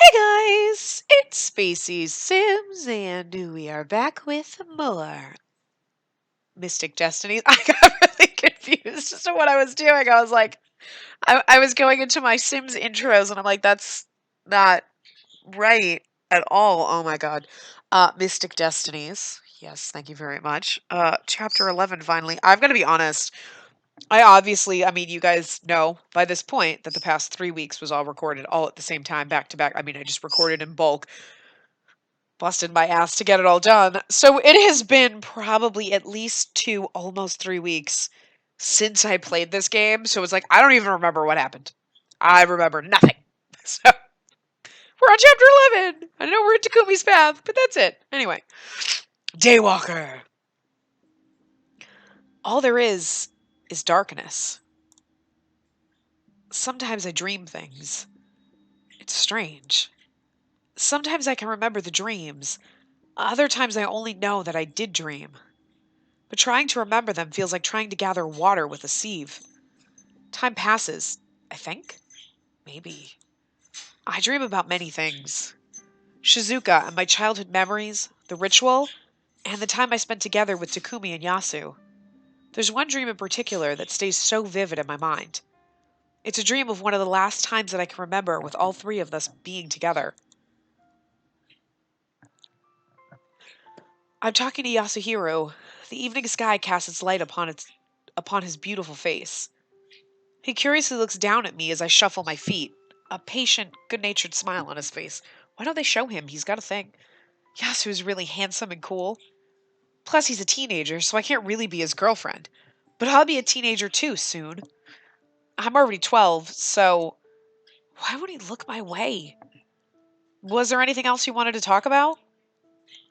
Hey guys, it's Spacey Sims, and we are back with more Mystic Destinies. I got really confused as to what I was doing. I was like, I was going into my Sims intros, and I'm like, that's not right at all. Oh my god. Mystic Destinies. Yes, thank you very much. Chapter 11, finally. I'm gonna be honest. I mean, you guys know by this point that the past 3 weeks was all recorded all at the same time, back to back. I mean, I just recorded in bulk, busted my ass to get it all done. So it has been probably at least 2, almost 3 weeks since I played this game. So it's like, I don't even remember what happened. I remember nothing. So we're on chapter 11. I know we're in Takumi's path, but that's it. Anyway, Daywalker. All there is darkness. Sometimes I dream things. It's strange. Sometimes I can remember the dreams. Other times I only know that I did dream. But trying to remember them feels like trying to gather water with a sieve. Time passes, I think. Maybe. I dream about many things. Shizuka and my childhood memories, the ritual, and the time I spent together with Takumi and Yasu. There's one dream in particular that stays so vivid in my mind. It's a dream of one of the last times that I can remember with all three of us being together. I'm talking to Yasuhiro. The evening sky casts its light upon his beautiful face. He curiously looks down at me as I shuffle my feet, a patient, good-natured smile on his face. Why don't they show him? He's got a thing. Yasu is really handsome and cool. Plus, he's a teenager, so I can't really be his girlfriend. But I'll be a teenager too soon. I'm already 12, so why would he look my way? Was there anything else you wanted to talk about?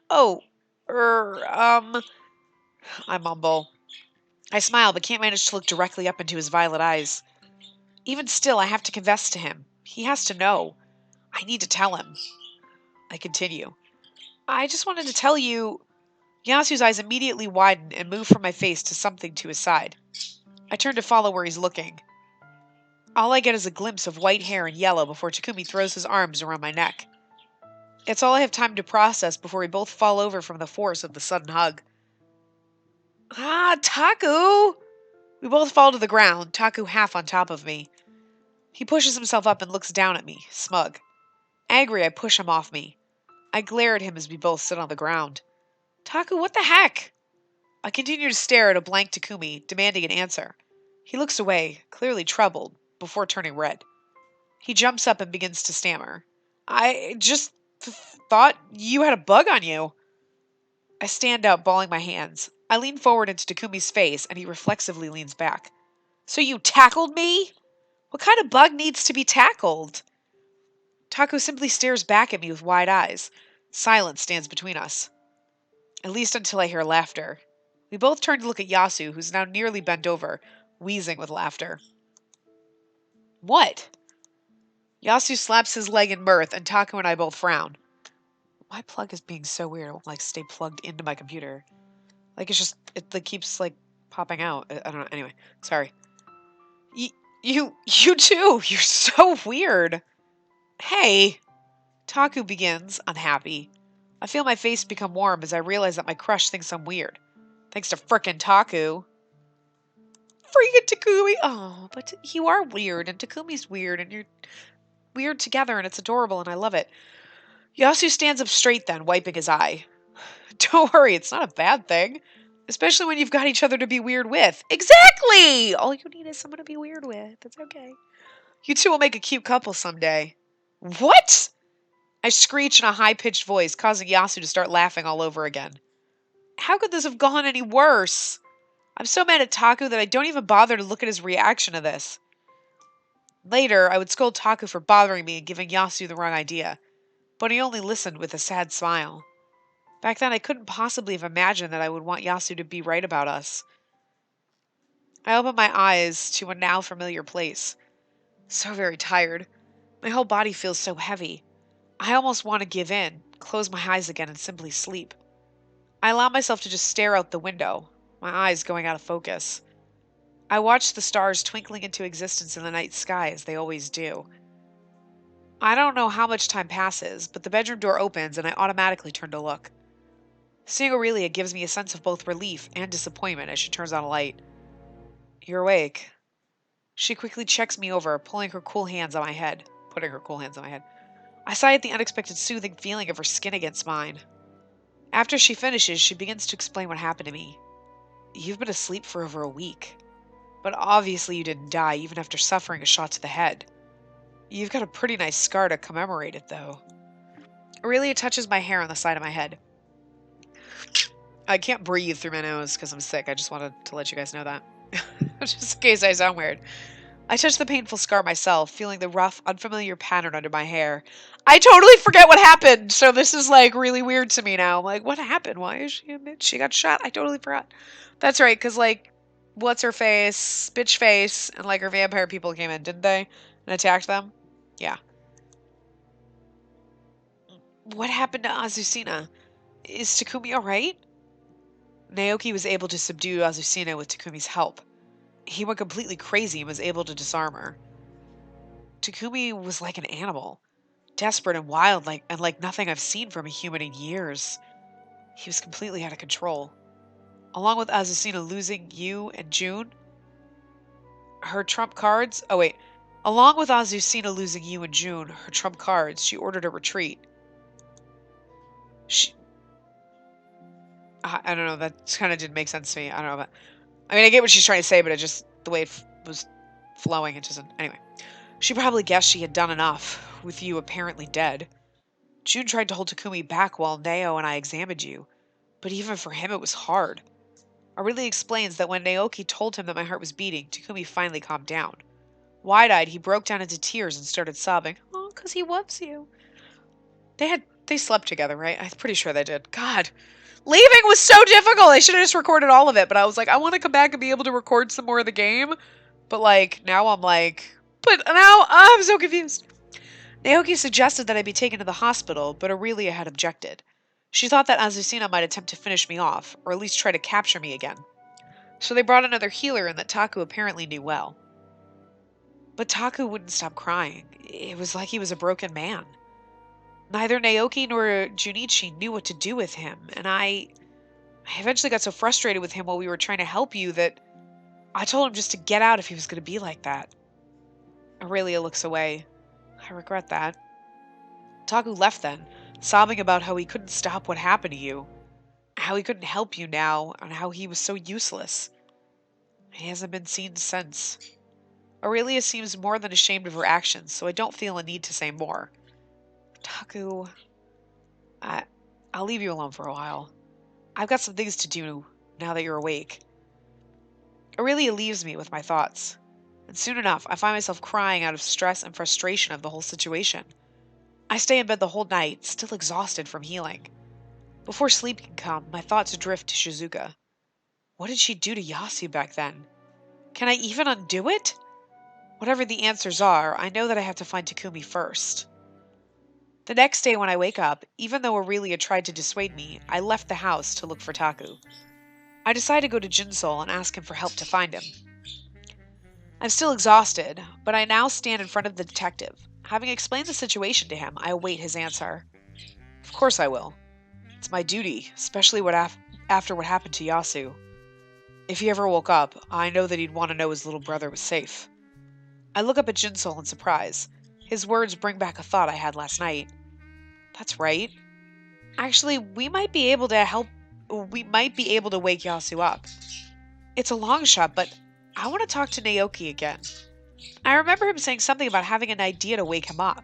Oh, I mumble. I smile, but can't manage to look directly up into his violet eyes. Even still, I have to confess to him. He has to know. I need to tell him. I continue. I just wanted to tell you. Yasu's eyes immediately widen and move from my face to something to his side. I turn to follow where he's looking. All I get is a glimpse of white hair and yellow before Takumi throws his arms around my neck. It's all I have time to process before we both fall over from the force of the sudden hug. Ah, Taku! We both fall to the ground, Taku half on top of me. He pushes himself up and looks down at me, smug. Angry, I push him off me. I glare at him as we both sit on the ground. Taku, what the heck? I continue to stare at a blank Takumi, demanding an answer. He looks away, clearly troubled, before turning red. He jumps up and begins to stammer. I just thought you had a bug on you. I stand up, balling my hands. I lean forward into Takumi's face, and he reflexively leans back. So you tackled me? What kind of bug needs to be tackled? Taku simply stares back at me with wide eyes. Silence stands between us. At least until I hear laughter. We both turn to look at Yasu, who's now nearly bent over, wheezing with laughter. What? Yasu slaps his leg in mirth, and Taku and I both frown. My plug is being so weird. It won't, stay plugged into my computer. It keeps, popping out. I don't know. Anyway, sorry. You too. You're so weird. Hey. Taku begins, unhappy. I feel my face become warm as I realize that my crush thinks I'm weird. Thanks to frickin' Taku. Freaking Takumi. Oh, but you are weird, and Takumi's weird, and you're weird together, and it's adorable, and I love it. Yasu stands up straight then, wiping his eye. Don't worry, it's not a bad thing. Especially when you've got each other to be weird with. Exactly! All you need is someone to be weird with. It's okay. You two will make a cute couple someday. What? I screech in a high-pitched voice, causing Yasu to start laughing all over again. How could this have gone any worse? I'm so mad at Taku that I don't even bother to look at his reaction to this. Later, I would scold Taku for bothering me and giving Yasu the wrong idea, but he only listened with a sad smile. Back then, I couldn't possibly have imagined that I would want Yasu to be right about us. I open my eyes to a now familiar place. So very tired. My whole body feels so heavy. I almost want to give in, close my eyes again, and simply sleep. I allow myself to just stare out the window, my eyes going out of focus. I watch the stars twinkling into existence in the night sky as they always do. I don't know how much time passes, but the bedroom door opens and I automatically turn to look. Seeing Aurelia gives me a sense of both relief and disappointment as she turns on a light. You're awake. She quickly checks me over, putting her cool hands on my head. I sigh at the unexpected soothing feeling of her skin against mine. After she finishes, she begins to explain what happened to me. You've been asleep for over a week. But obviously you didn't die even after suffering a shot to the head. You've got a pretty nice scar to commemorate it, though. Aurelia touches my hair on the side of my head. I can't breathe through my nose because I'm sick. I just wanted to let you guys know that. Just in case I sound weird. I touch the painful scar myself, feeling the rough, unfamiliar pattern under my hair. I totally forget what happened, so this is like really weird to me now. I'm like, what happened? Why is she in it? She got shot? I totally forgot. That's right, because like, what's her face, bitch face, and like her vampire people came in, didn't they? And attacked them? Yeah. What happened to Azucena? Is Takumi alright? Naoki was able to subdue Azucena with Takumi's help. He went completely crazy and was able to disarm her. Takumi was like an animal, desperate and wild, like nothing I've seen from a human in years. He was completely out of control. Along with Azucena losing you and June, her trump cards. Oh wait, along with Azucena losing you and June, her trump cards, she ordered a retreat. I don't know. That kind of didn't make sense to me. I don't know, but I mean, I get what she's trying to say, but it just the way it was flowing, it doesn't. Anyway, she probably guessed she had done enough with you apparently dead. June tried to hold Takumi back while Nao and I examined you, but even for him it was hard. Aurelia explains that when Naoki told him that my heart was beating, Takumi finally calmed down. Wide-eyed, he broke down into tears and started sobbing. Oh, 'cause he loves you. They slept together, right? I'm pretty sure they did. God, leaving was so difficult. I should have just recorded all of it, but I was like, I want to come back and be able to record some more of the game. But like, now I'm like, but now I'm so confused. Naoki suggested that I be taken to the hospital, but Aurelia had objected. She thought that Azucena might attempt to finish me off, or at least try to capture me again. So they brought another healer in that Taku apparently knew well. But Taku wouldn't stop crying. It was like he was a broken man. Neither Naoki nor Junichi knew what to do with him, and I eventually got so frustrated with him while we were trying to help you that I told him just to get out if he was going to be like that. Aurelia looks away. I regret that. Taku left then, sobbing about how he couldn't stop what happened to you, how he couldn't help you now, and how he was so useless. He hasn't been seen since. Aurelia seems more than ashamed of her actions, so I don't feel a need to say more. Taku, I'll leave you alone for a while. I've got some things to do now that you're awake. Aurelia leaves me with my thoughts, and soon enough I find myself crying out of stress and frustration of the whole situation. I stay in bed the whole night, still exhausted from healing. Before sleep can come, my thoughts drift to Shizuka. What did she do to Yasu back then? Can I even undo it? Whatever the answers are, I know that I have to find Takumi first. The next day when I wake up, even though Aurelia tried to dissuade me, I left the house to look for Taku. I decide to go to Jinsol and ask him for help to find him. I'm still exhausted, but I now stand in front of the detective. Having explained the situation to him, I await his answer. Of course I will. It's my duty, especially after what happened to Yasu. If he ever woke up, I know that he'd want to know his little brother was safe. I look up at Jinsol in surprise. His words bring back a thought I had last night. That's right. Actually, we might be able to wake Yasu up. It's a long shot, but I want to talk to Naoki again. I remember him saying something about having an idea to wake him up.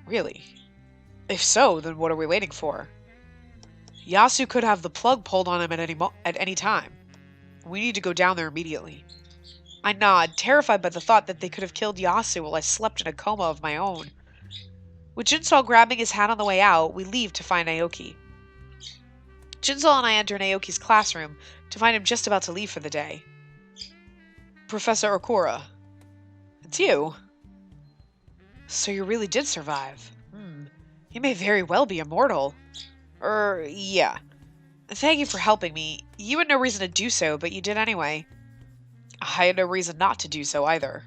Really? If so, then what are we waiting for? Yasu could have the plug pulled on him at any time. We need to go down there immediately. I nod, terrified by the thought that they could have killed Yasu while I slept in a coma of my own. With Jinsol grabbing his hat on the way out, we leave to find Naoki. Jinsol and I enter Naoki's classroom to find him just about to leave for the day. Professor Okura. It's you. So you really did survive. You may very well be immortal. Yeah. Thank you for helping me. You had no reason to do so, but you did anyway. I had no reason not to do so either.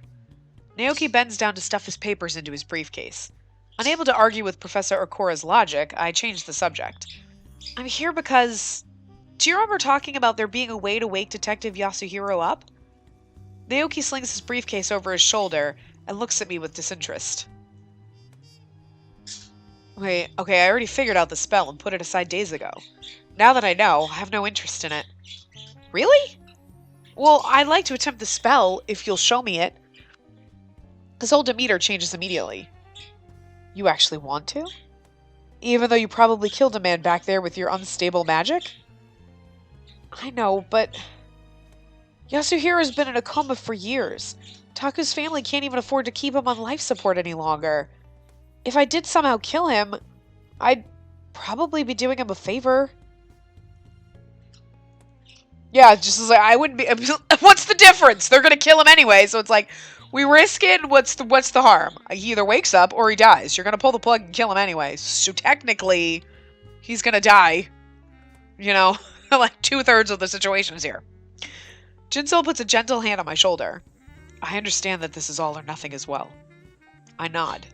Naoki bends down to stuff his papers into his briefcase. Unable to argue with Professor Okura's logic, I changed the subject. I'm here because... Do you remember talking about there being a way to wake Detective Yasuhiro up? Naoki slings his briefcase over his shoulder and looks at me with disinterest. Wait, okay, I already figured out the spell and put it aside days ago. Now that I know, I have no interest in it. Really? Well, I'd like to attempt the spell if you'll show me it. His whole demeanor changes immediately. You actually want to? Even though you probably killed a man back there with your unstable magic? I know, but... Yasuhiro's been in a coma for years. Taku's family can't even afford to keep him on life support any longer. If I did somehow kill him, I'd probably be doing him a favor. Yeah, just like I wouldn't be. What's the difference? They're gonna kill him anyway, so it's like we risk it. What's the harm? He either wakes up or he dies. You're gonna pull the plug and kill him anyway. So technically, he's gonna die. You know, like 2/3 of the situation is here. Jinsol puts a gentle hand on my shoulder. I understand that this is all or nothing as well. I nod.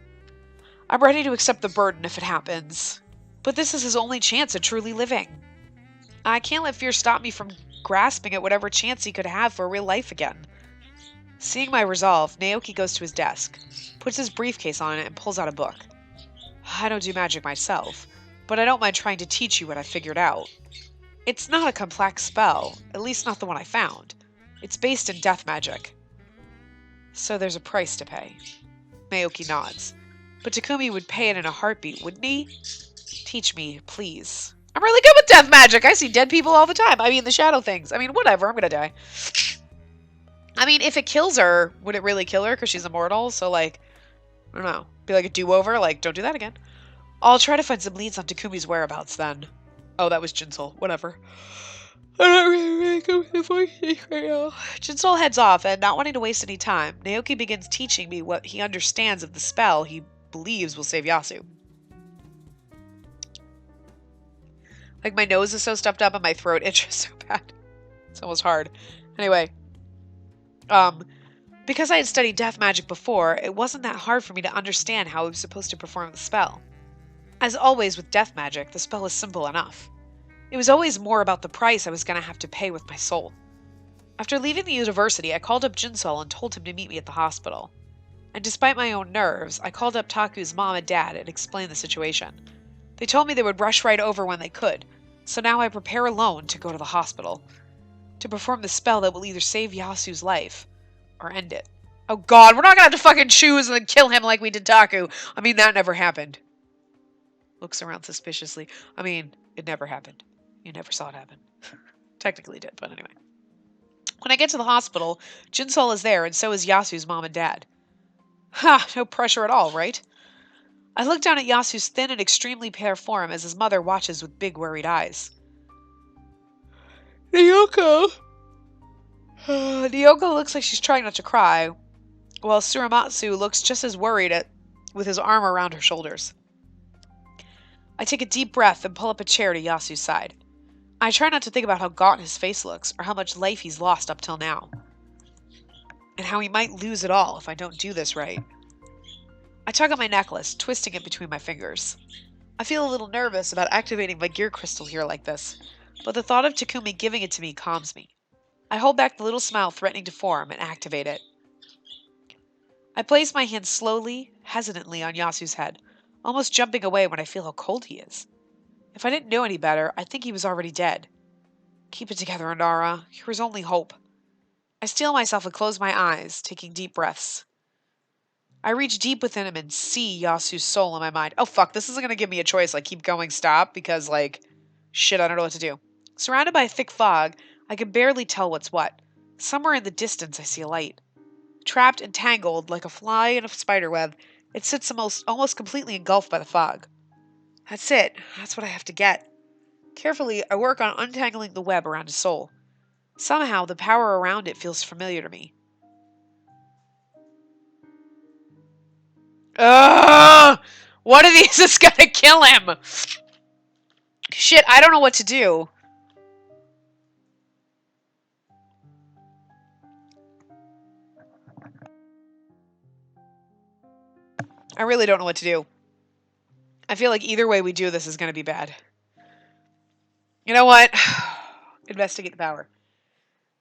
I'm ready to accept the burden if it happens. But this is his only chance at truly living. I can't let fear stop me from grasping at whatever chance he could have for real life again. Seeing my resolve, Naoki goes to his desk, puts his briefcase on it, and pulls out a book. I don't do magic myself, but I don't mind trying to teach you what I figured out. It's not a complex spell, at least not the one I found. It's based in death magic. So there's a price to pay. Naoki nods. But Takumi would pay it in a heartbeat, wouldn't he? Teach me, please. I'm really good with death magic. I see dead people all the time. I mean, the shadow things. I mean, whatever. I'm gonna die. I mean, if it kills her, would it really kill her? Because she's immortal. So, like, I don't know. Be like a do-over. Like, don't do that again. I'll try to find some leads on Takumi's whereabouts then. Oh, that was Jinsol. Whatever. I'm not really good with the voices right now. Jinsol heads off, and not wanting to waste any time, Naoki begins teaching me what he understands of the spell he believes will save Yasu. Like, my nose is so stuffed up and my throat itches so bad. It's almost hard. Anyway. Because I had studied death magic before, it wasn't that hard for me to understand how I was supposed to perform the spell. As always with death magic, the spell is simple enough. It was always more about the price I was going to have to pay with my soul. After leaving the university, I called up Jinsol and told him to meet me at the hospital. And despite my own nerves, I called up Taku's mom and dad and explained the situation. They told me they would rush right over when they could, so now I prepare alone to go to the hospital. To perform the spell that will either save Yasu's life, or end it. Oh god, we're not gonna have to fucking choose and then kill him like we did Taku. I mean, that never happened. Looks around suspiciously. I mean, it never happened. You never saw it happen. Technically did, but anyway. When I get to the hospital, Jinsol is there, and so is Yasu's mom and dad. Ha, no pressure at all, right? I look down at Yasu's thin and extremely pale form as his mother watches with big worried eyes. Ryoko! Ryoko looks like she's trying not to cry, while Tsurumatsu looks just as worried with his arm around her shoulders. I take a deep breath and pull up a chair to Yasu's side. I try not to think about how gaunt his face looks, or how much life he's lost up till now. And how he might lose it all if I don't do this right. I tug at my necklace, twisting it between my fingers. I feel a little nervous about activating my gear crystal here like this, but the thought of Takumi giving it to me calms me. I hold back the little smile threatening to form and activate it. I place my hand slowly, hesitantly on Yasu's head, almost jumping away when I feel how cold he is. If I didn't know any better, I'd think he was already dead. Keep it together, Inara. You're his only hope. I steel myself and close my eyes, taking deep breaths. I reach deep within him and see Yasu's soul in my mind. Oh fuck, this isn't going to give me a choice, like keep going, stop, because like, shit, I don't know what to do. Surrounded by thick fog, I can barely tell what's what. Somewhere in the distance I see a light. Trapped and tangled like a fly in a spiderweb, it sits almost completely engulfed by the fog. That's it. That's what I have to get. Carefully, I work on untangling the web around his soul. Somehow, the power around it feels familiar to me. Ugh! What of these is gonna kill him? Shit, I don't know what to do. I really don't know what to do. I feel like either way we do this is going to be bad. You know what? Investigate the power.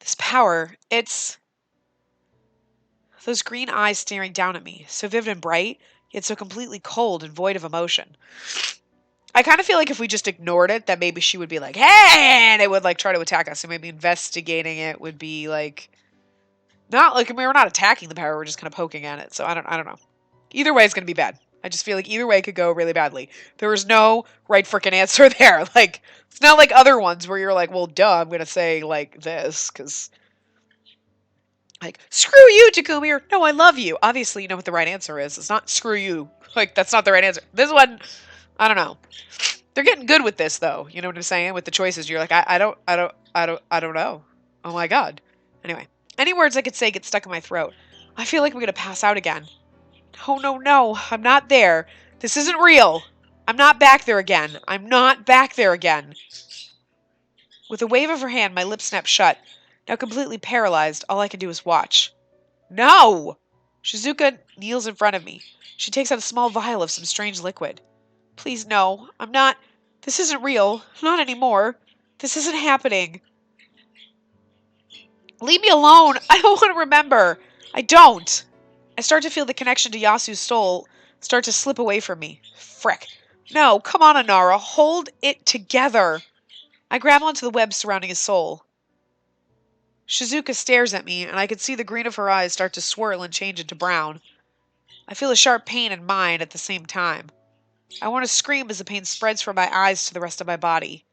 This power, it's those green eyes staring down at me, so vivid and bright, yet so completely cold and void of emotion. I kind of feel like if we just ignored it, that maybe she would be like, hey, and it would like try to attack us. So maybe investigating it would be like, not like, I mean, we're not attacking the power, we're just kind of poking at it. So I don't know. Either way, it's going to be bad. I just feel like either way could go really badly. There was no right frickin' answer there. Like, it's not like other ones where you're like, well, duh, I'm going to say like this, because like, screw you, Takumi, or no, I love you. Obviously, you know what the right answer is. It's not screw you. Like, that's not the right answer. This one, I don't know. They're getting good with this, though. You know what I'm saying? With the choices, you're like, I don't know. Oh my god. Anyway, any words I could say get stuck in my throat. I feel like I'm gonna pass out again. Oh no, no, I'm not there. This isn't real. I'm not back there again. I'm not back there again. With a wave of her hand, my lips snapped shut. Now completely paralyzed, all I can do is watch. No! Shizuka kneels in front of me. She takes out a small vial of some strange liquid. Please, no. I'm not. This isn't real. Not anymore. This isn't happening. Leave me alone. I don't want to remember. I don't. I start to feel the connection to Yasu's soul start to slip away from me. Frick. No, come on, Inara. Hold it together. I grab onto the web surrounding his soul. Shizuka stares at me, and I can see the green of her eyes start to swirl and change into brown. I feel a sharp pain in mine at the same time. I want to scream as the pain spreads from my eyes to the rest of my body.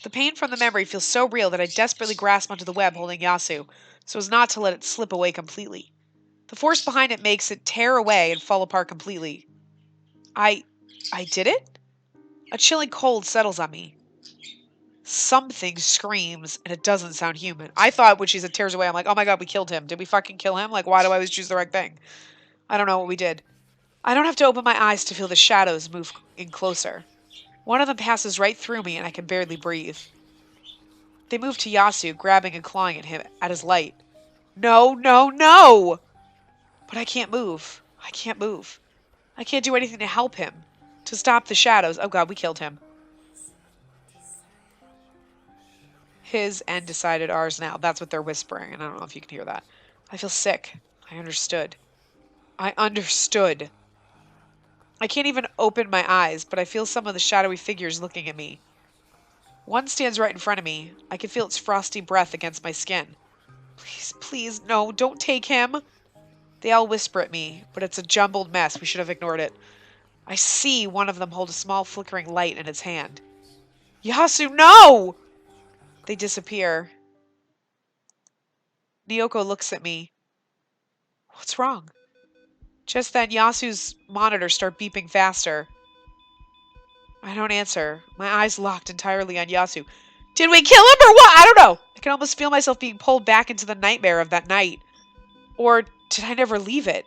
The pain from the memory feels so real that I desperately grasp onto the web holding Yasu, so as not to let it slip away completely. The force behind it makes it tear away and fall apart completely. I did it? A chilling cold settles on me. Something screams, and it doesn't sound human. I thought when she said tears away, I'm like, oh my god, we killed him. Did we fucking kill him? Like, why do I always choose the right thing? I don't know what we did. I don't have to open my eyes to feel the shadows move in closer. One of them passes right through me, and I can barely breathe. They move to Yasu, grabbing and clawing at him, at his light. No, no, no! But I can't move. I can't move. I can't do anything to help him. To stop the shadows. Oh god, we killed him. His and decided ours now. That's what they're whispering, and I don't know if you can hear that. I feel sick. I understood. I understood. I can't even open my eyes, but I feel some of the shadowy figures looking at me. One stands right in front of me. I can feel its frosty breath against my skin. Please, please, no, don't take him. They all whisper at me, but it's a jumbled mess. We should have ignored it. I see one of them hold a small flickering light in its hand. Yasu, no! They disappear. Nyoko looks at me. What's wrong? Just then, Yasu's monitors start beeping faster. I don't answer. My eyes locked entirely on Yasu. Did we kill him or what? I don't know. I can almost feel myself being pulled back into the nightmare of that night. Or did I never leave it?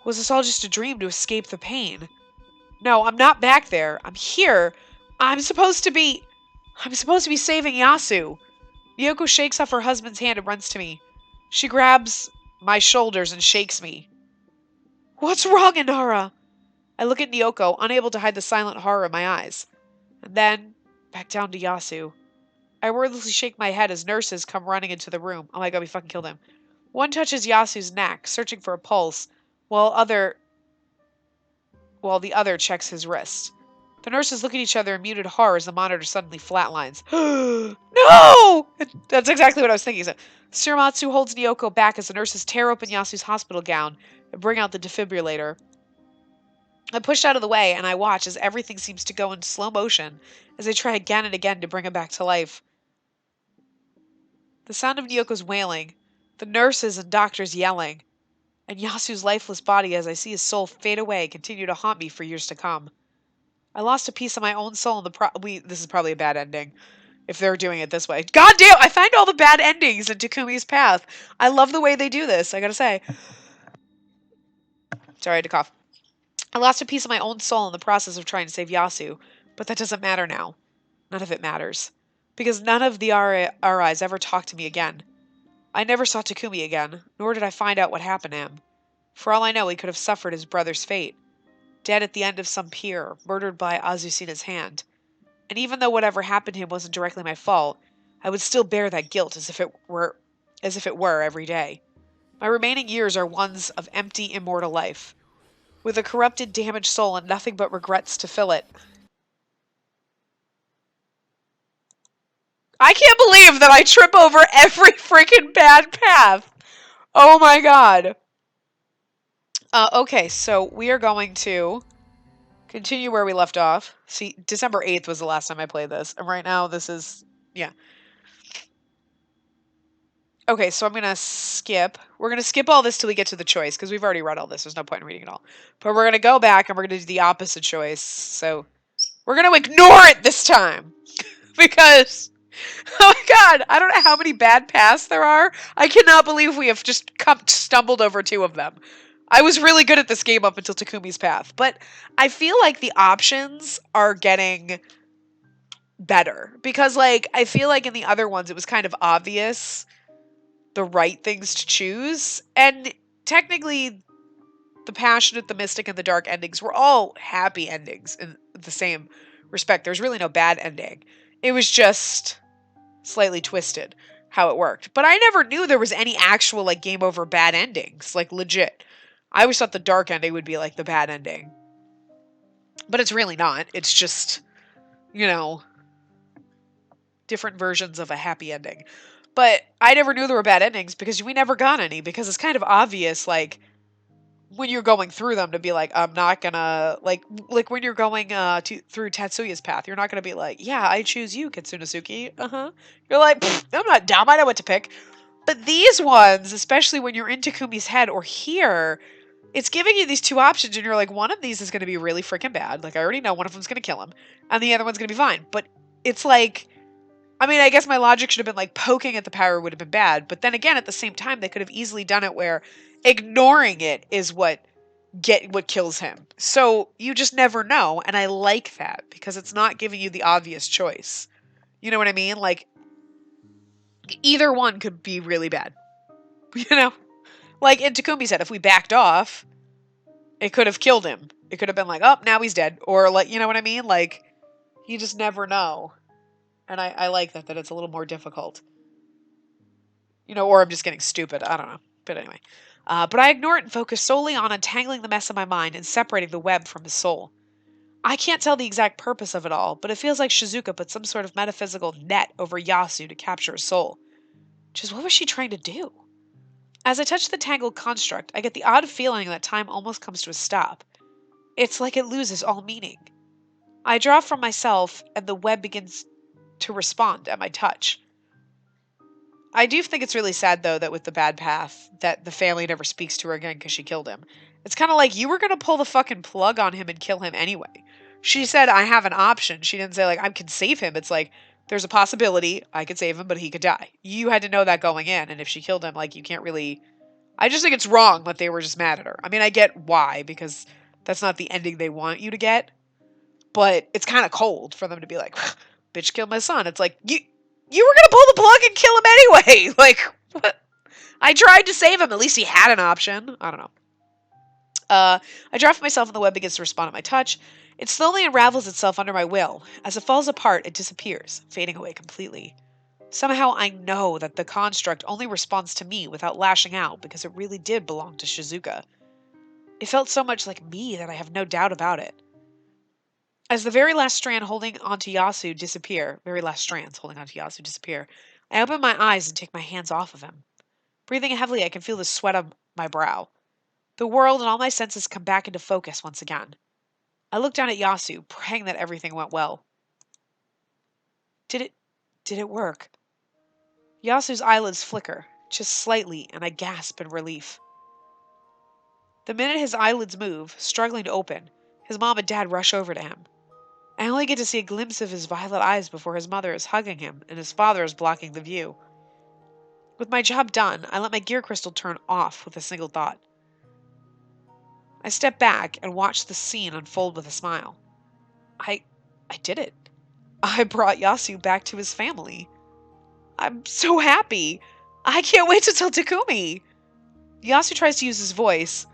Was this all just a dream to escape the pain? No, I'm not back there. I'm here. I'm supposed to be saving Yasu. Nyoko shakes off her husband's hand and runs to me. She grabs my shoulders and shakes me. What's wrong, Inara? I look at Nyoko, unable to hide the silent horror in my eyes. And then, back down to Yasu. I wordlessly shake my head as nurses come running into the room. Oh my god, we fucking killed him. One touches Yasu's neck, searching for a pulse, while the other checks his wrist. The nurses look at each other in muted horror as the monitor suddenly flatlines. No! That's exactly what I was thinking. So, Tsurumatsu holds Nyoko back as the nurses tear open Yasu's hospital gown and bring out the defibrillator. I push out of the way and I watch as everything seems to go in slow motion as they try again and again to bring him back to life. The sound of Nyoko's wailing, the nurses and doctors yelling, and Yasu's lifeless body as I see his soul fade away continue to haunt me for years to come. I lost a piece of my own soul in the this is probably a bad ending if they're doing it this way. God damn, I find all the bad endings in Takumi's path. I love the way they do this, I gotta say. Sorry, I had to cough. I lost a piece of my own soul in the process of trying to save Yasu, but that doesn't matter now. None of it matters. Because none of the RIs ever talked to me again. I never saw Takumi again, nor did I find out what happened to him. For all I know, he could have suffered his brother's fate. dead at the end of some pier, murdered by Azucena's hand. And even though whatever happened to him wasn't directly my fault, I would still bear that guilt as if it were every day. My remaining years are ones of empty, immortal life, with a corrupted, damaged soul and nothing but regrets to fill it. I can't believe that I trip over every freaking bad path. Oh my god. Okay, so we are going to continue where we left off. See, December 8th was the last time I played this, and right now this is, yeah. Okay, so I'm going to skip. We're going to skip all this till we get to the choice, because we've already read all this. There's no point in reading it all. But we're going to go back, and we're going to do the opposite choice. So we're going to ignore it this time. Because, oh my god, I don't know how many bad paths there are. I cannot believe we have just stumbled over 2 of them. I was really good at this game up until Takumi's path. But I feel like the options are getting better. Because, like, I feel like in the other ones it was kind of obvious the right things to choose. And technically, the Passionate, the Mystic, and the Dark endings were all happy endings in the same respect. There's really no bad ending. It was just slightly twisted how it worked. But I never knew there was any actual, like, game over bad endings. Like, legit. I always thought the Dark ending would be, like, the bad ending. But it's really not. It's just, you know, different versions of a happy ending. But I never knew there were bad endings because we never got any, because it's kind of obvious, like, when you're going through them to be like, I'm not gonna, like when you're going through Tatsuya's path, you're not gonna be like, yeah, I choose you, Kitsunasuke. You're like, I'm not dumb, I know what to pick. But these ones, especially when you're in Takumi's head or here, it's giving you these 2 options, and you're like, one of these is gonna be really freaking bad. Like, I already know one of them's gonna kill him, and the other one's gonna be fine. But it's like, I mean, I guess my logic should have been like poking at the power would have been bad. But then again, at the same time, they could have easily done it where ignoring it is what kills him. So you just never know. And I like that because it's not giving you the obvious choice. You know what I mean? Like, either one could be really bad. You know? Like in Takumi said, if we backed off, it could have killed him. It could have been like, oh, now he's dead. Or like, you know what I mean? Like, you just never know. And I like that it's a little more difficult. You know, or I'm just getting stupid. I don't know. But anyway. But I ignore it and focus solely on untangling the mess in my mind and separating the web from his soul. I can't tell the exact purpose of it all, but it feels like Shizuka put some sort of metaphysical net over Yasu to capture his soul. Just what was she trying to do? As I touch the tangled construct, I get the odd feeling that time almost comes to a stop. It's like it loses all meaning. I draw from myself, and the web begins to respond at my touch. I do think it's really sad, though, that with the bad path, that the family never speaks to her again because she killed him. It's kind of like, you were going to pull the fucking plug on him and kill him anyway. She said, I have an option. She didn't say, like, I can save him. It's like, there's a possibility I could save him, but he could die. You had to know that going in, and if she killed him, like, you can't really... I just think it's wrong that they were just mad at her. I mean, I get why, because that's not the ending they want you to get, but it's kind of cold for them to be like, bitch killed my son. It's like, you were gonna pull the plug and kill him anyway. Like, what? I tried to save him. At least he had an option. I don't know. I draft myself and the web begins to respond at my touch. It slowly unravels itself under my will. As it falls apart, it disappears, fading away completely. Somehow I know that the construct only responds to me without lashing out because it really did belong to Shizuka. It felt so much like me that I have no doubt about it. As the very last strands holding onto Yasu disappear, I open my eyes and take my hands off of him. Breathing heavily, I can feel the sweat on my brow. The world and all my senses come back into focus once again. I look down at Yasu, praying that everything went well. Did it work? Yasu's eyelids flicker, just slightly, and I gasp in relief. The minute his eyelids move, struggling to open, his mom and dad rush over to him. I only get to see a glimpse of his violet eyes before his mother is hugging him and his father is blocking the view. With my job done, I let my gear crystal turn off with a single thought. I step back and watch the scene unfold with a smile. I did it. I brought Yasu back to his family. I'm so happy. I can't wait to tell Takumi. Yasu tries to use his voice,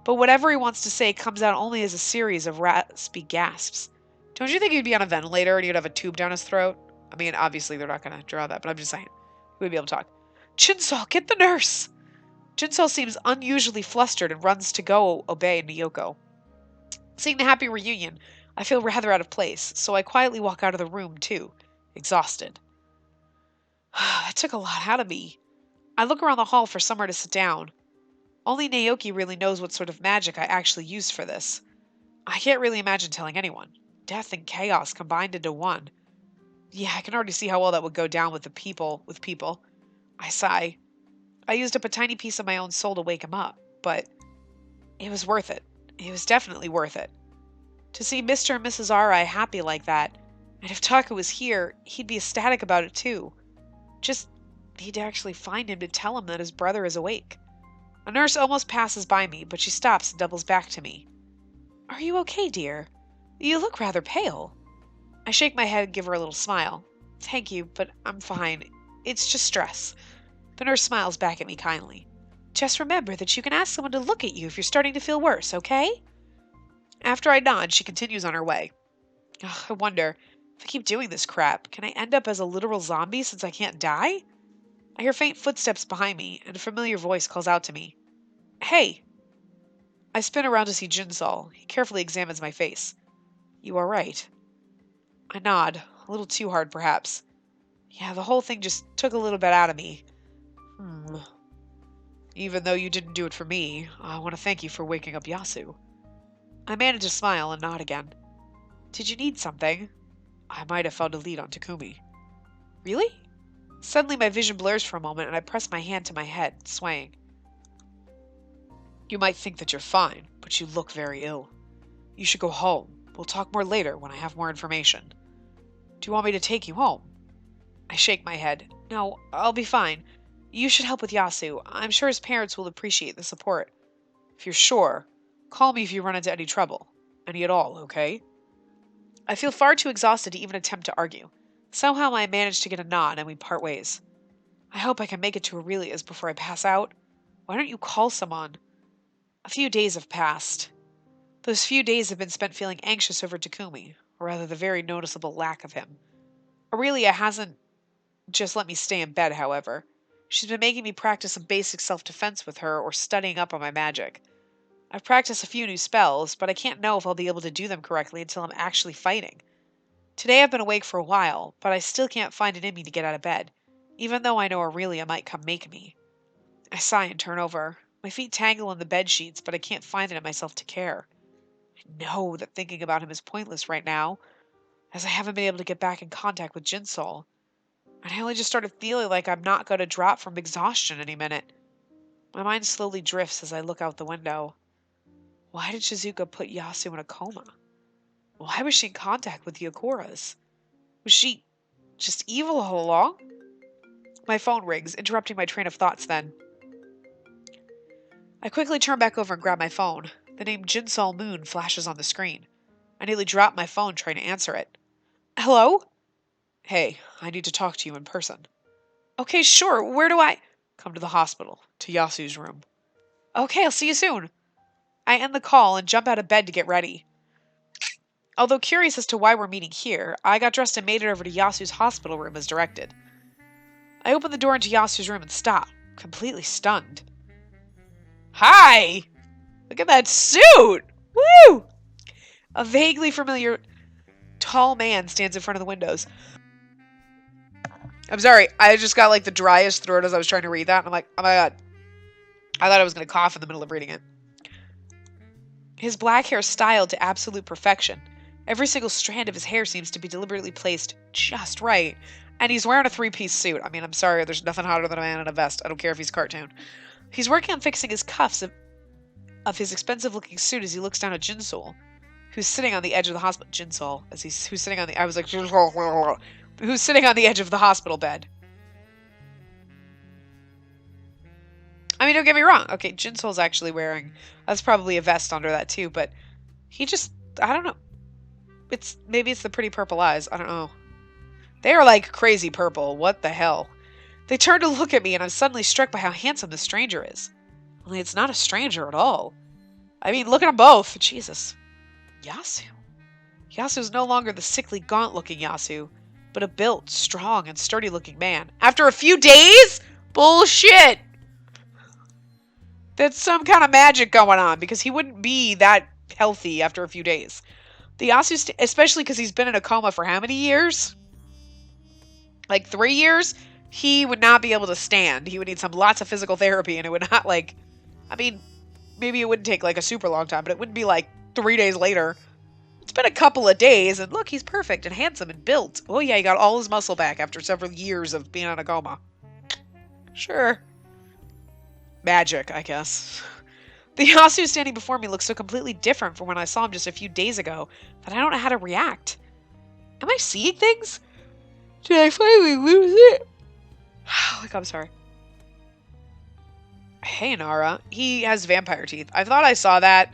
but whatever he wants to say comes out only as a series of raspy gasps. Don't you think he'd be on a ventilator and he'd have a tube down his throat? I mean, obviously they're not going to draw that, but I'm just saying. He would be able to talk. Jinsol, get the nurse! Jinsol seems unusually flustered and runs to go obey Nyoko. Seeing the happy reunion, I feel rather out of place, so I quietly walk out of the room too, exhausted. That took a lot out of me. I look around the hall for somewhere to sit down. Only Naoki really knows what sort of magic I actually used for this. I can't really imagine telling anyone. Death and chaos combined into one. Yeah, I can already see how well that would go down with people. I sigh. I used up a tiny piece of my own soul to wake him up, but it was worth it. It was definitely worth it. To see Mr. and Mrs. Arai happy like that, and if Taka was here, he'd be ecstatic about it too. Just need to actually find him to tell him that his brother is awake. A nurse almost passes by me, but she stops and doubles back to me. Are you okay, dear? You look rather pale. I shake my head and give her a little smile. Thank you, but I'm fine. It's just stress. The nurse smiles back at me kindly. Just remember that you can ask someone to look at you if you're starting to feel worse, okay? After I nod, she continues on her way. Ugh, I wonder, if I keep doing this crap, can I end up as a literal zombie since I can't die? I hear faint footsteps behind me, and a familiar voice calls out to me. Hey! I spin around to see Jinsol. He carefully examines my face. You are right. I nod, a little too hard perhaps. Yeah, the whole thing just took a little bit out of me. Even though you didn't do it for me, I want to thank you for waking up Yasu. I manage to smile and nod again. Did you need something? I might have found a lead on Takumi. Really? Suddenly my vision blurs for a moment and I press my hand to my head, swaying. You might think that you're fine, but you look very ill. You should go home. We'll talk more later when I have more information. Do you want me to take you home? I shake my head. No, I'll be fine. You should help with Yasu. I'm sure his parents will appreciate the support. If you're sure, call me if you run into any trouble. Any at all, okay? I feel far too exhausted to even attempt to argue. Somehow I manage to get a nod and we part ways. I hope I can make it to Aurelia's before I pass out. Why don't you call someone? A few days have passed. Those few days have been spent feeling anxious over Takumi, or rather the very noticeable lack of him. Aurelia hasn't just let me stay in bed, however. She's been making me practice some basic self-defense with her or studying up on my magic. I've practiced a few new spells, but I can't know if I'll be able to do them correctly until I'm actually fighting. Today I've been awake for a while, but I still can't find it in me to get out of bed, even though I know Aurelia might come make me. I sigh and turn over. My feet tangle in the bed sheets, but I can't find it in myself to care. I know that thinking about him is pointless right now, as I haven't been able to get back in contact with Jinsol. And I only just started feeling like I'm not going to drop from exhaustion any minute. My mind slowly drifts as I look out the window. Why did Shizuka put Yasu in a coma? Why was she in contact with the Akuras? Was she just evil all along? My phone rings, interrupting my train of thoughts then. I quickly turn back over and grab my phone. The name Jinsol Moon flashes on the screen. I nearly drop my phone trying to answer it. Hello? Hey, I need to talk to you in person. Okay, sure. Where do I... Come to the hospital. To Yasu's room. Okay, I'll see you soon. I end the call and jump out of bed to get ready. Although curious as to why we're meeting here, I got dressed and made it over to Yasu's hospital room as directed. I open the door into Yasu's room and stop, completely stunned. Hi! Look at that suit! Woo! A vaguely familiar tall man stands in front of the windows. I'm sorry, I just got like the driest throat as I was trying to read that, and I'm like, oh my god. I thought I was going to cough in the middle of reading it. His black hair styled to absolute perfection. Every single strand of his hair seems to be deliberately placed just right. And he's wearing a three-piece suit. I mean, I'm sorry, there's nothing hotter than a man in a vest. I don't care if he's cartoon. He's working on fixing his cuffs of his expensive-looking suit as he looks down at Jinsol, who's sitting on the edge of the hospital. Jinsol, who's sitting on the... I was like... Who's sitting on the edge of the hospital bed. I mean, don't get me wrong. Okay, Jinsol's actually wearing... That's probably a vest under that, too, but he just... I don't know. Maybe it's the pretty purple eyes. I don't know. They are like crazy purple. What the hell? They turn to look at me, and I'm suddenly struck by how handsome the stranger is. Only it's not a stranger at all. I mean, look at them both. Jesus. Yasu. Yasu's no longer the sickly, gaunt-looking Yasu, but a built, strong, and sturdy-looking man. After a few days? Bullshit! That's some kind of magic going on, because he wouldn't be that healthy after a few days. The Yasu, especially because he's been in a coma for how many years? Like 3 years? He would not be able to stand. He would need lots of physical therapy, and it would not, like... I mean, maybe it wouldn't take, like, a super long time, but it wouldn't be, like, 3 days later. It's been a couple of days, and look, he's perfect and handsome and built. Oh yeah, he got all his muscle back after several years of being in a coma. Sure. Magic, I guess. The Yasu standing before me looks so completely different from when I saw him just a few days ago that I don't know how to react. Am I seeing things? Did I finally lose it? Like, I'm sorry. Hey, Nara. He has vampire teeth. I thought I saw that.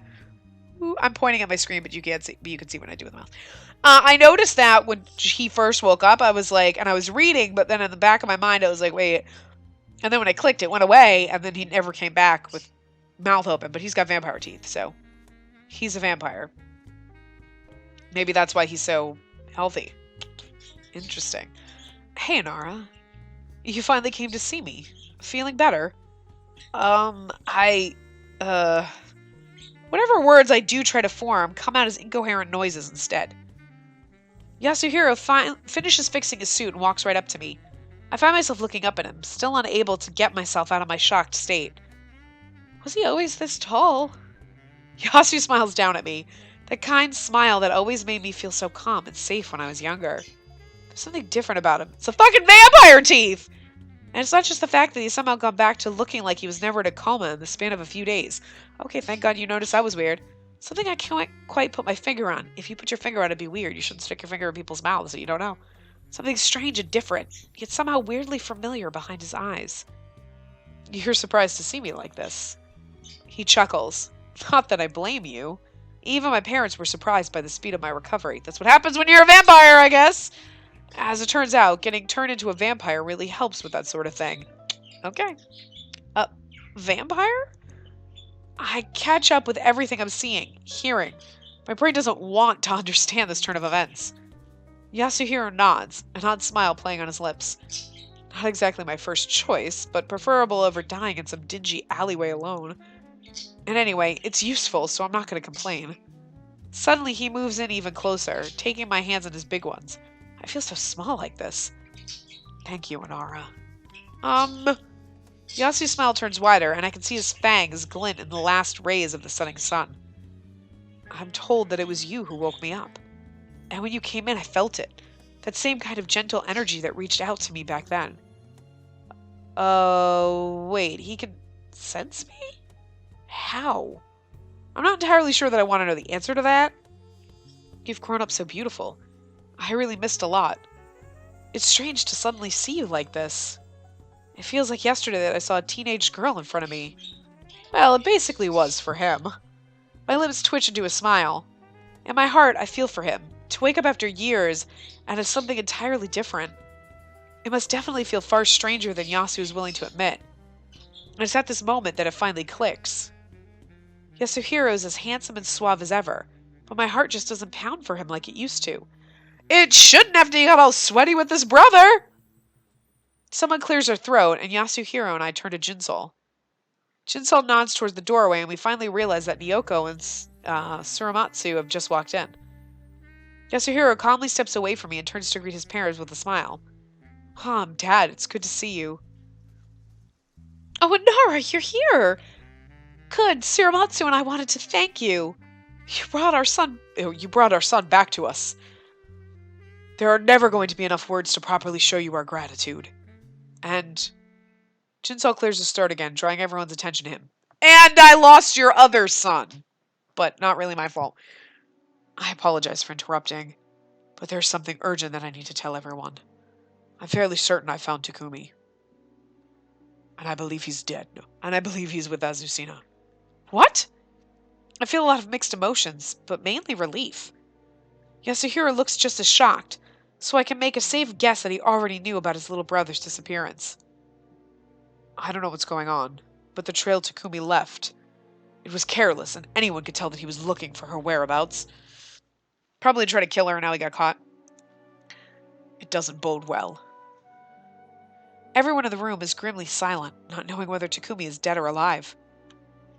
Ooh, I'm pointing at my screen, but you can't see. But you can see what I do with my mouth. I noticed that when he first woke up, I was like, and I was reading, but then in the back of my mind, I was like, wait. And then when I clicked, it went away, and then he never came back with mouth open. But he's got vampire teeth, so he's a vampire. Maybe that's why he's so healthy. Interesting. Hey, Nara. You finally came to see me. Feeling better? Whatever words I do try to form come out as incoherent noises instead. Yasuhiro finishes fixing his suit and walks right up to me. I find myself looking up at him, still unable to get myself out of my shocked state. Was he always this tall? Yasu smiles down at me, that kind smile that always made me feel so calm and safe when I was younger. There's something different about him. It's the fucking vampire teeth! And it's not just the fact that he's somehow gone back to looking like he was never in a coma in the span of a few days. Okay, thank God you noticed that was weird. Something I can't quite put my finger on. If you put your finger on it, it'd be weird. You shouldn't stick your finger in people's mouths that you don't know. Something strange and different, yet somehow weirdly familiar behind his eyes. You're surprised to see me like this. He chuckles. Not that I blame you. Even my parents were surprised by the speed of my recovery. That's what happens when you're a vampire, I guess! As it turns out, getting turned into a vampire really helps with that sort of thing. Okay. Vampire? I catch up with everything I'm seeing, hearing. My brain doesn't want to understand this turn of events. Yasuhiro nods, an odd smile playing on his lips. Not exactly my first choice, but preferable over dying in some dingy alleyway alone. And anyway, it's useful, so I'm not going to complain. Suddenly he moves in even closer, taking my hands in his big ones. I feel so small like this. Thank you, Inara. Yasu's smile turns wider, and I can see his fangs glint in the last rays of the setting sun. I'm told that it was you who woke me up. And when you came in, I felt it. That same kind of gentle energy that reached out to me back then. Oh, wait, he can sense me? How? I'm not entirely sure that I want to know the answer to that. You've grown up so beautiful. I really missed a lot. It's strange to suddenly see you like this. It feels like yesterday that I saw a teenage girl in front of me. Well, it basically was for him. My lips twitch into a smile. In my heart, I feel for him. To wake up after years and have something entirely different. It must definitely feel far stranger than Yasu is willing to admit. And it's at this moment that it finally clicks. Yasuhiro is as handsome and suave as ever, but my heart just doesn't pound for him like it used to. It shouldn't after you got all sweaty with this brother! Someone clears her throat, and Yasuhiro and I turn to Jinsol. Jinsol nods towards the doorway, and we finally realize that Nyoko and Suramatsu have just walked in. Yasuhiro calmly steps away from me and turns to greet his parents with a smile. Dad, it's good to see you. Oh, Nara, you're here! Good, Suramatsu and I wanted to thank you. You brought our son back to us. There are never going to be enough words to properly show you our gratitude. And Jinsol clears his throat again, drawing everyone's attention to him. And I lost your other son. But not really my fault. I apologize for interrupting, but there's something urgent that I need to tell everyone. I'm fairly certain I found Takumi. And I believe he's dead. And I believe he's with Azucena. What? I feel a lot of mixed emotions, but mainly relief. Yasuhiro looks just as shocked, so I can make a safe guess that he already knew about his little brother's disappearance. I don't know what's going on, but the trail Takumi left, It was careless, and anyone could tell that he was looking for her whereabouts. Probably tried to kill her, and now he got caught. It doesn't bode well. Everyone in the room is grimly silent, not knowing whether Takumi is dead or alive.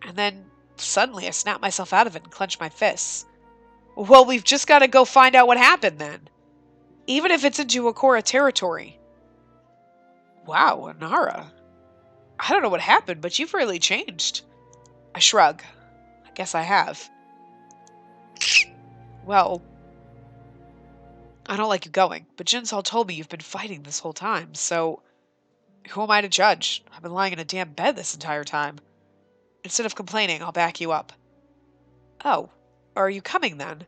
And then, suddenly, I snap myself out of it and clench my fists. Well, we've just got to go find out what happened then. Even if it's into Akora territory. Wow, Anara. I don't know what happened, but you've really changed. I shrug. I guess I have. Well, I don't like you going, but Jinsal told me you've been fighting this whole time, so who am I to judge? I've been lying in a damn bed this entire time. Instead of complaining, I'll back you up. Oh, are you coming then?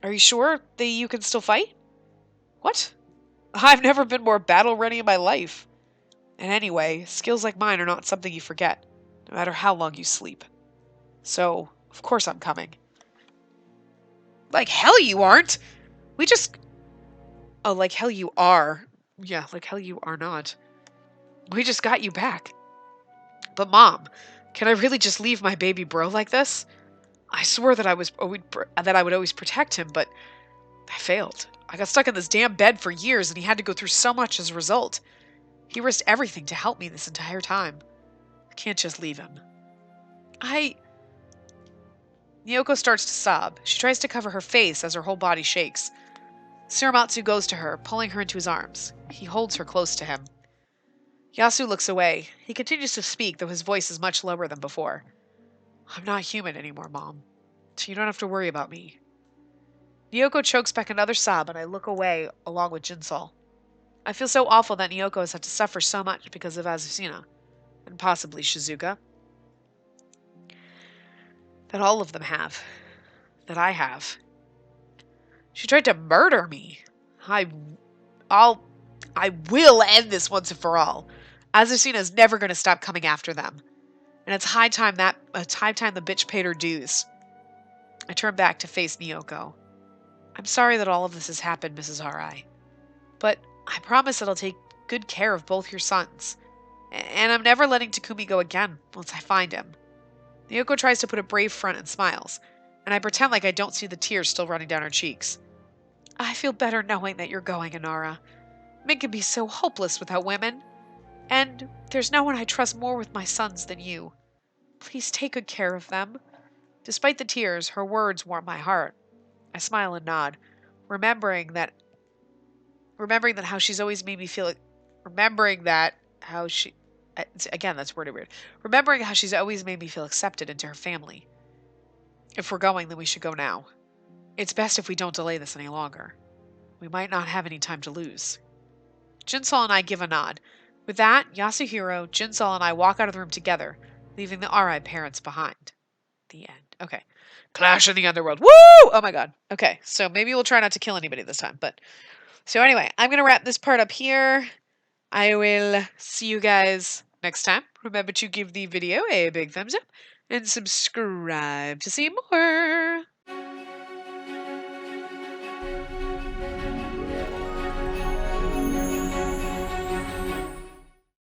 Are you sure that you can still fight? What? I've never been more battle-ready in my life. And anyway, skills like mine are not something you forget, no matter how long you sleep. So, of course I'm coming. Like hell you aren't! We just... Oh, like hell you are. Yeah, like hell you are not. We just got you back. But Mom, can I really just leave my baby bro like this? I swore that I would always protect him, but I failed. I got stuck in this damn bed for years, and he had to go through so much as a result. He risked everything to help me this entire time. I can't just leave him. Nyoko starts to sob. She tries to cover her face as her whole body shakes. Suramatsu goes to her, pulling her into his arms. He holds her close to him. Yasu looks away. He continues to speak, though his voice is much lower than before. I'm not human anymore, Mom. So you don't have to worry about me. Nyoko chokes back another sob, and I look away along with Jinsal. I feel so awful that Nyoko has had to suffer so much because of Azucena, and possibly Shizuka. That all of them have. That I have. She tried to murder me. I will end this once and for all. Azucena is never going to stop coming after them. And it's high time the bitch paid her dues. I turn back to face Nyoko. I'm sorry that all of this has happened, Mrs. R.I. But I promise that I'll take good care of both your sons. And I'm never letting Takumi go again once I find him. Nyoko tries to put a brave front and smiles, and I pretend like I don't see the tears still running down her cheeks. I feel better knowing that you're going, Inara. Men can be so hopeless without women. And there's no one I trust more with my sons than you. Please take good care of them. Despite the tears, her words warm my heart. I smile and nod, remembering that how she's always made me feel again, that's worded weird. Remembering how she's always made me feel accepted into her family. If we're going, then we should go now. It's best if we don't delay this any longer. We might not have any time to lose. Jinsal and I give a nod. With that, Yasuhiro, Jinsal, and I walk out of the room together, leaving the R.I. parents behind. The end. Okay. Clash in the underworld. Woo! Oh my god. Okay, so maybe we'll try not to kill anybody this time, but... So anyway, I'm going to wrap this part up here. I will see you guys next time. Remember to give the video a big thumbs up and subscribe to see more.